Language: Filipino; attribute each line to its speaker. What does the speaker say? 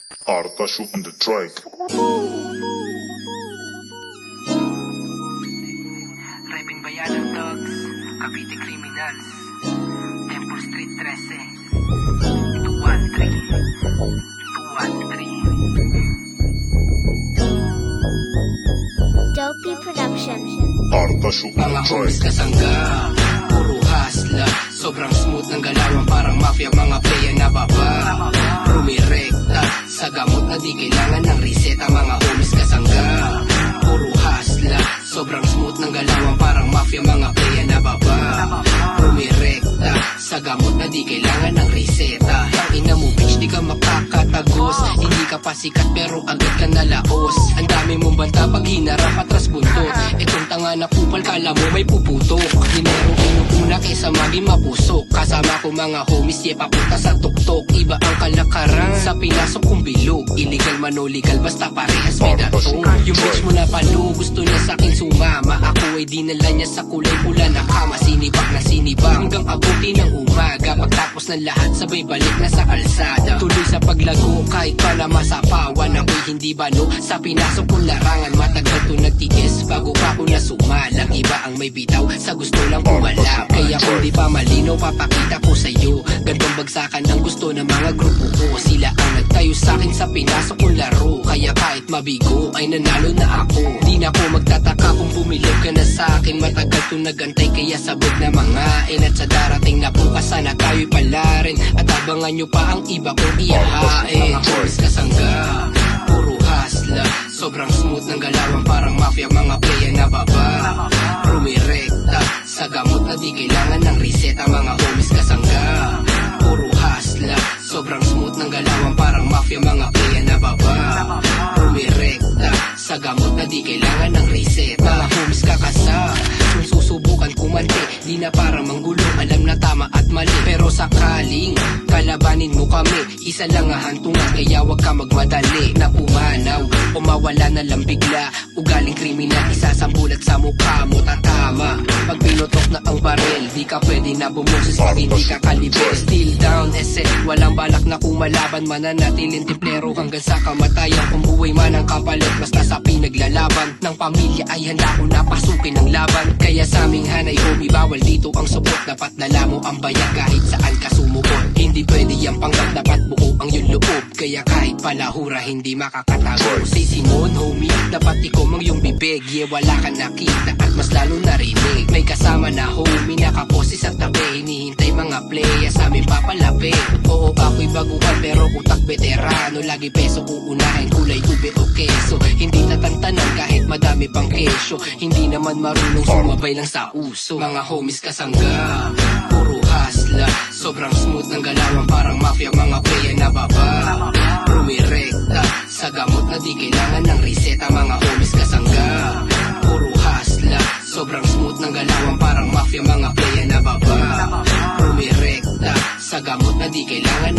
Speaker 1: Artashu on the track.
Speaker 2: Raping bayan ng thugs, Cavite criminals, Temple Street 13, 213.
Speaker 3: Dopey Production.
Speaker 1: Artashu on
Speaker 2: Mga
Speaker 1: the
Speaker 2: homies
Speaker 1: track.
Speaker 2: kasangga, puro hasla. Sobrang smooth ng galawan, parang mafia. Mga playa na baba, rumirekta. Sa gamot na di kailangan ng reseta. Mga homies kasangga, puro hasla. Sobrang smooth ng galawan, parang mafia. Mga playa na baba, rumirekta. Sa gamot na di kailangan ng reseta. Ang ina mo bitch, di ka makakatagos. Hindi ka pa sikat pero agad ka nalaos. Ang dami mong banta pag hinarap atras bundot. Itong tanga na kupal, kala mo may puputok. Dinero inuuna kaysa maging mapusok. Kasama ko mga homies, papunta sa tuktok. Iba ang kalakaran sa pinasok kong bilog. Illegal man o legal, basta parehas may datong. Yung bitch mo na palo, gusto niya sa'kin sumama. Ako ay dinala niya sa kulay pula na kama. Sinibak na sinibak hanggang abuti ng umaga. Pagtapos ng lahat, sabay balik na sa kalsada. Tuloy sa paglago, kahit pala masapawan. Ako'y hindi bano sa pinasok kong larangan. Matagal to nagtiis bago pa ako nasumalang. Iba ang may bitaw, sa gusto lang kumalap. Kaya kung di pa malinaw, papakita ko sa'yo. Gandong bagsakan ang gusto ng mga grupo ko. Sila ang nagtayo sa'kin sa pinasok kong laro. Kaya kahit mabigo, ay nanalo na ako. Di na ako magtataka kung bumilog ka na sa'kin. Matagal to nagantay, kaya sabog na mga At sa darating na bukas, sana tayo'y palarin. At abangan nyo pa ang iba kong iyahain. Mga homies kasangga, puro hasla. Sobrang smooth ng galawan, parang mafia. Mga playa na baba, rumirekta. Sa gamot na di kailangan ng reseta. Mga homies kasangga, puro hasla. Sobrang smooth ng galawan, parang mafia. Mga playa na baba, rumirekta. Sa gamot na di kailangan ng reseta. Mga homies kakasa, kung susubukan kumante, di na para manggulo, alam na tama at mali. Pero sakaling kalabanin mo kami, isa lang ang hantungan, kaya wag ka magmadali na pumanaw o mawala na lang bigla. Ugaling kriminal, isasambulat sa mukha mo, tatama. Pag pinutok na ang baril, di ka pwede na bumusis pag hindi ka kalibre. Still down, walang balak na kumalaban. Mananatiling tiplero hanggang sa kamatayan. Kung buhay man ang kapalit, basta sa pinaglalaban ng pamilya ay handa ko na pasukin ang laban. Kaya sa aming hanay homie, bawal dito ang support. Dapat dala mo ang bayan kahit saan ka sumukot. Hindi pwede yung panggap, dapat buo ang iyong loob. Kaya kahit palahura, hindi makakatago. Si Simon homie, dapat ikom ang iyong bibig. Wala ka nakita at mas lalo narinig. May kasama na homie, nakapose sa tabi. Hinihintay mga playa sa amin papalapit. Oo, ako'y baguhan pero utak veterano. Lagi peso uunahin, kulay ube o keso. Hindi tatantanan kahit madami pang kesyo. Hindi naman marunong sumabay lang sa uso. Mga homies kasangga, puro hasla. Sobrang smooth ng galawan, parang mafia. Mga playa na baba, rumirekta. Sa gamot na di kailangan ng reseta. Mga homies kasangga, puro hasla. Sobrang smooth ng galawan, parang mafia. Mga playa na baba, rumirekta. Sa gamot na di kailangan